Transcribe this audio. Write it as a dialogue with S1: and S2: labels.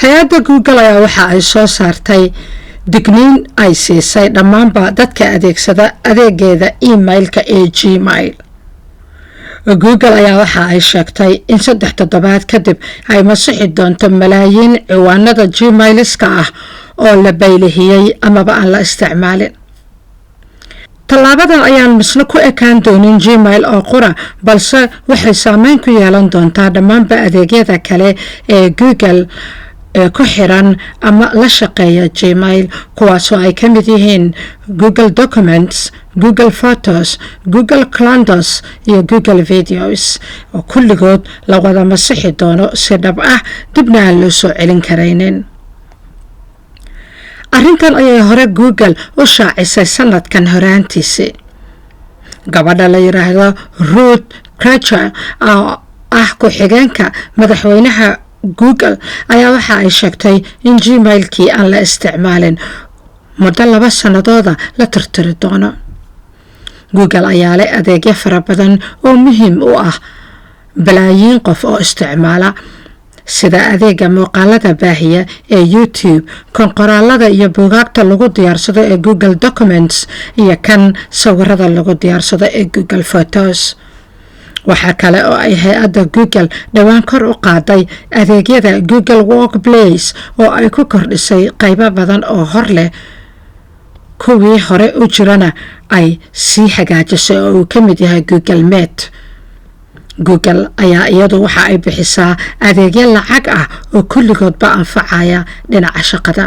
S1: hay-adda Google ayaa waxa ay soo saartay digniin ay siisay dhammaanba dadka adeegsada adeegeeda emailka ee Gmail. Google ayaa waxa ay sheegtay in 3 toddobaad kadib ay masixi doonto malaayiin ciwaanada Gmail-iska ah oo la baylihiyay amaba aan la isticmaalin. Tallaabadan ayaan misna ku ekaan doonin Gmail oo qura, balse waxay saameyn ku yeelan doontaa dhammaanba adeegyada kale ee Google ku xiran ama la shaqeeya Gmail, kuwaasoo ay ka mid yihiin Google Documents, Google Photos, Google Calendars iyo Google Videos oo kulligood la wada masixi doono si dhab ah dibna aan loo soo celin karaynin. Arrintan ayay hore Google u shaacisay sanadkan horaantiisii. Gabadha la yiraahdo Ruth Kracher oo ah ku-xigeenka madaxweynaha Google ayaa waxa ay sheegtay in Gmail-kii aan la isticmaalin muddo 2 sanadooda la tirtiri doono. Google ayaa leh adeegyo fara badan oo muhiim u ah balaayiin qof oo isticmaala, sida adeega muuqaalada baahiya ee YouTube, kan qoraalada iyo buugaagta lagu diyaarsado ee Google Documents, iyo kan sawirada lagu diyaarsado ee Google Photos. Waxa kale oo ay hay-adda Google dhawaan kor u qaaday adeegyada Google Workplace oo ay ku kordhisay qaybo badan oo hor leh, kuwii hore u jirana ay sii hagaajisay oo uu ka mid yahay Google Meet. Google ayaa iyadu waxa ay bixisaa adeegyo lacag ah oo kulligoodba anfacaya dhinaca shaqada.